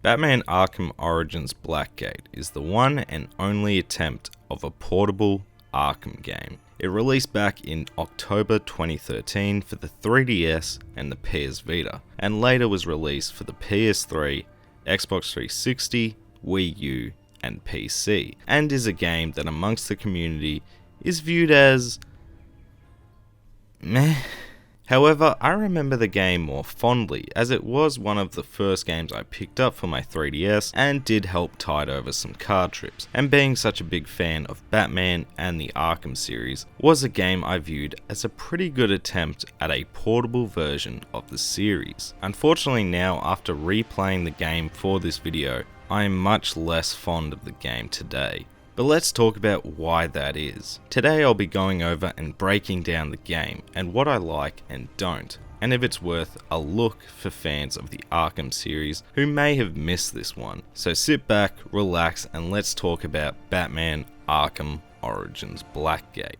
Batman Arkham Origins Blackgate is the one and only attempt of a portable Arkham game. It released back in October 2013 for the 3DS and the PS Vita, and later was released for the PS3, Xbox 360, Wii U, and PC, and is a game that amongst the community is viewed as meh. However, I remember the game more fondly, as it was one of the first games I picked up for my 3DS and did help tide over some card trips, and being such a big fan of Batman and the Arkham series, was a game I viewed as a pretty good attempt at a portable version of the series. Unfortunately now, after replaying the game for this video, I am much less fond of the game today. But let's talk about why that is. Today I'll be going over and breaking down the game and what I like and don't, and if it's worth a look for fans of the Arkham series who may have missed this one. So sit back, relax, and let's talk about Batman Arkham Origins Blackgate.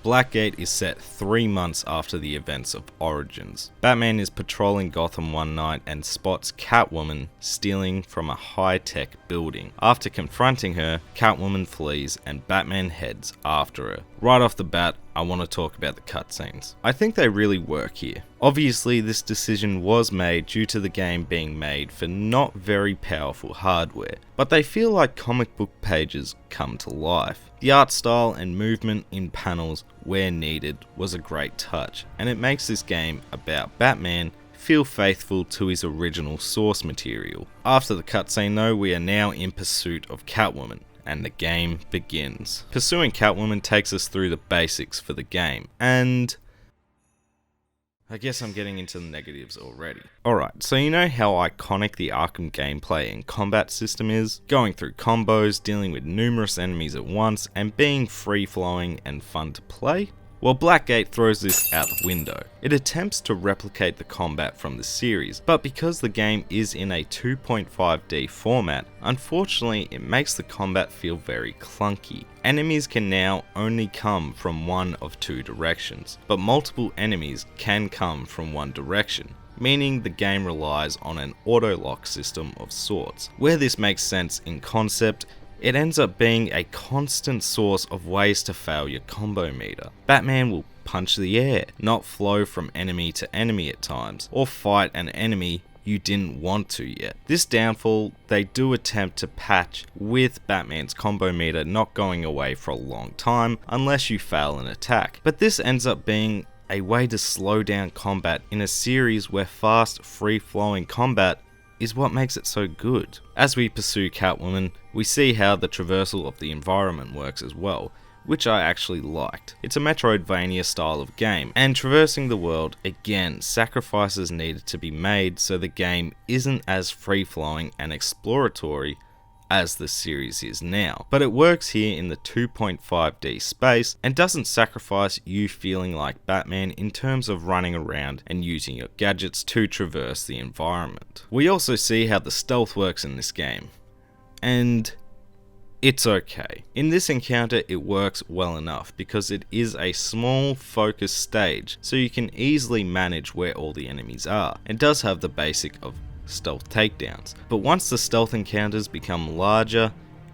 Blackgate is set 3 months after the events of Origins. Batman is patrolling Gotham one night and spots Catwoman stealing from a high-tech building. After confronting her, Catwoman flees and Batman heads after her. Right off the bat, I want to talk about the cutscenes. I think they really work here. Obviously, this decision was made due to the game being made for not very powerful hardware, but they feel like comic book pages come to life. The art style and movement in panels where needed was a great touch, and it makes this game about Batman feel faithful to his original source material. After the cutscene though, we are now in pursuit of Catwoman, and the game begins. Pursuing Catwoman takes us through the basics for the game, and I guess I'm getting into the negatives already. Alright, so you know how iconic the Arkham gameplay and combat system is? Going through combos, dealing with numerous enemies at once, and being free-flowing and fun to play? Well, Blackgate throws this out the window. It attempts to replicate the combat from the series, but because the game is in a 2.5D format, unfortunately it makes the combat feel very clunky. Enemies can now only come from one of two directions, but multiple enemies can come from one direction, meaning the game relies on an auto-lock system of sorts. Where this makes sense in concept, it ends up being a constant source of ways to fail your combo meter. Batman will punch the air, not flow from enemy to enemy at times, or fight an enemy you didn't want to yet. This downfall they do attempt to patch with Batman's combo meter not going away for a long time unless you fail an attack, but this ends up being a way to slow down combat in a series where fast, free-flowing combat is what makes it so good. As we pursue Catwoman, we see how the traversal of the environment works as well, which I actually liked. It's a Metroidvania style of game, and traversing the world, again, sacrifices needed to be made so the game isn't as free-flowing and exploratory as the series is now. But it works here in the 2.5D space and doesn't sacrifice you feeling like Batman in terms of running around and using your gadgets to traverse the environment. We also see how the stealth works in this game, and it's okay. In this encounter it works well enough because it is a small focused stage, so you can easily manage where all the enemies are. It does have the basic of stealth takedowns, but once the stealth encounters become larger,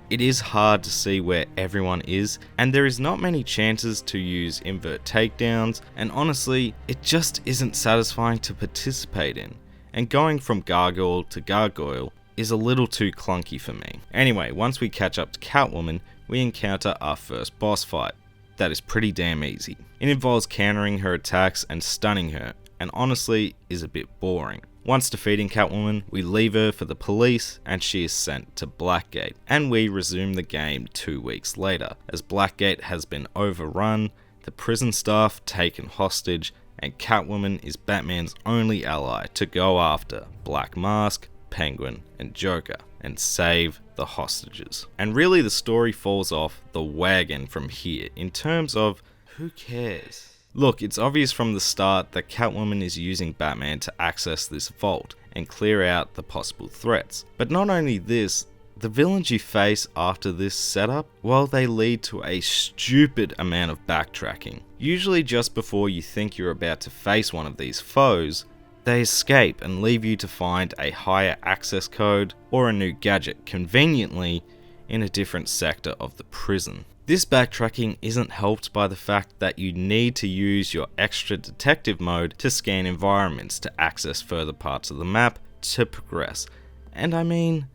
it is hard to see where everyone is, and there is not many chances to use invert takedowns, and honestly, it just isn't satisfying to participate in, and going from gargoyle to gargoyle is a little too clunky for me. Anyway, once we catch up to Catwoman, we encounter our first boss fight. That is pretty damn easy. It involves countering her attacks and stunning her, and honestly is a bit boring. Once defeating Catwoman, we leave her for the police and she is sent to Blackgate, and we resume the game 2 weeks later, as Blackgate has been overrun, the prison staff taken hostage, and Catwoman is Batman's only ally to go after Black Mask, Penguin, and Joker, and save the hostages. And really the story falls off the wagon from here in terms of who cares? Look, it's obvious from the start that Catwoman is using Batman to access this vault and clear out the possible threats. But not only this, the villains you face after this setup, well, they lead to a stupid amount of backtracking. Usually just before you think you're about to face one of these foes, they escape and leave you to find a higher access code or a new gadget conveniently in a different sector of the prison. This backtracking isn't helped by the fact that you need to use your extra detective mode to scan environments to access further parts of the map to progress. And I mean,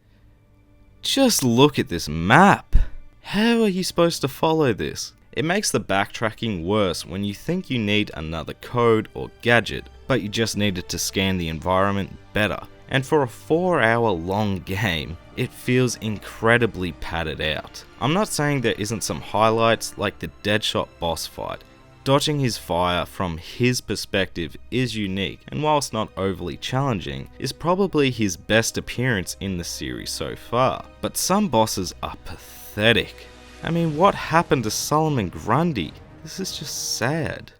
just look at this map. How are you supposed to follow this? It makes the backtracking worse when you think you need another code or gadget, but you just needed to scan the environment better. And for a 4-hour long game, it feels incredibly padded out. I'm not saying there isn't some highlights like the Deadshot boss fight. Dodging his fire from his perspective is unique, and whilst not overly challenging, is probably his best appearance in the series so far. But some bosses are pathetic. I mean, what happened to Solomon Grundy? This is just sad.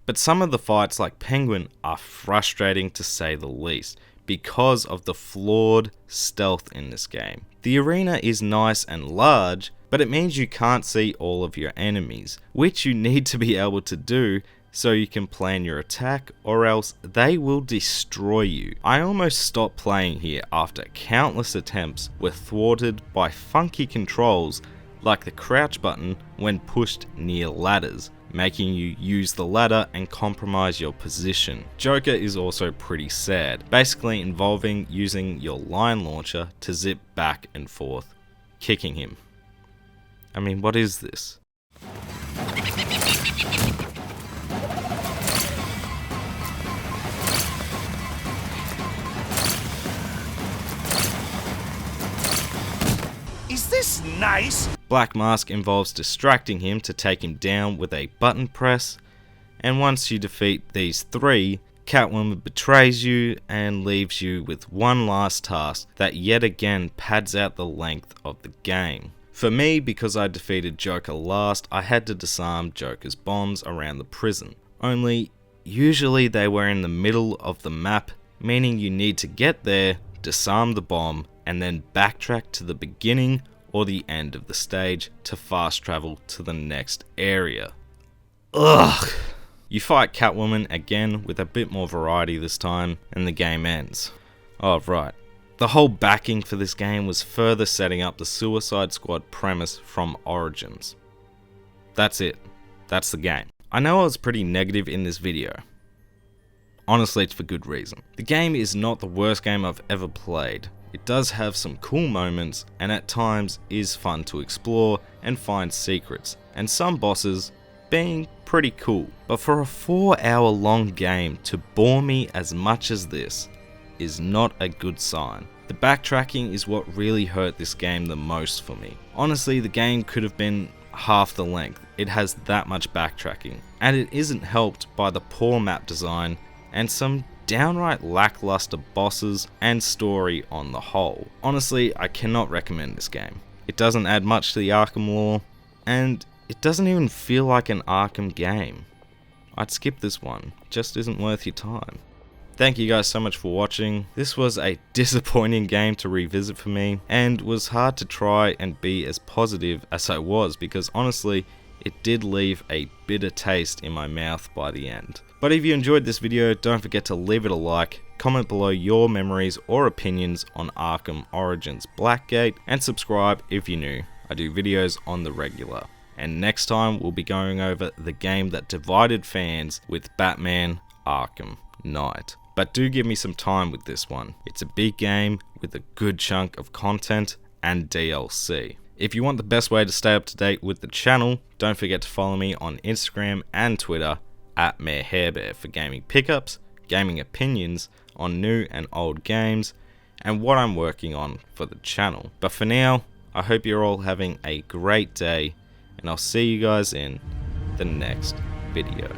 But some of the fights like Penguin are frustrating to say the least because of the flawed stealth in this game. The arena is nice and large, but it means you can't see all of your enemies, which you need to be able to do so you can plan your attack, or else they will destroy you. I almost stopped playing here after countless attempts were thwarted by funky controls like the crouch button when pushed near ladders, making you use the ladder and compromise your position. Joker is also pretty sad, basically involving using your line launcher to zip back and forth, kicking him. I mean, what is this? Is this nice? Black Mask involves distracting him to take him down with a button press, and once you defeat these three, Catwoman betrays you and leaves you with one last task that yet again pads out the length of the game. For me, because I defeated Joker last, I had to disarm Joker's bombs around the prison. Only, usually they were in the middle of the map, meaning you need to get there, disarm the bomb, and then backtrack to the beginning or the end of the stage to fast travel to the next area. Ugh! You fight Catwoman again with a bit more variety this time, and the game ends. Oh right, the whole backing for this game was further setting up the Suicide Squad premise from Origins. That's it. That's the game. I know I was pretty negative in this video. Honestly, it's for good reason. The game is not the worst game I've ever played. It does have some cool moments, and at times is fun to explore and find secrets, and some bosses being pretty cool. But for a 4-hour long game to bore me as much as this is not a good sign. The backtracking is what really hurt this game the most for me. Honestly, the game could have been half the length. It has that much backtracking, and it isn't helped by the poor map design and some downright lackluster bosses and story on the whole. Honestly, I cannot recommend this game. It doesn't add much to the Arkham lore, and it doesn't even feel like an Arkham game. I'd skip this one. It just isn't worth your time. Thank you guys so much for watching. This was a disappointing game to revisit for me, and was hard to try and be as positive as I was, because honestly, it did leave a bitter taste in my mouth by the end. But if you enjoyed this video, don't forget to leave it a like, comment below your memories or opinions on Arkham Origins Blackgate, and subscribe if you're new. I do videos on the regular. And next time we'll be going over the game that divided fans with Batman Arkham Knight. But do give me some time with this one. It's a big game with a good chunk of content and DLC. If you want the best way to stay up to date with the channel, don't forget to follow me on Instagram and Twitter at MayorHairBear for gaming pickups, gaming opinions on new and old games, and what I'm working on for the channel. But for now, I hope you're all having a great day, and I'll see you guys in the next video.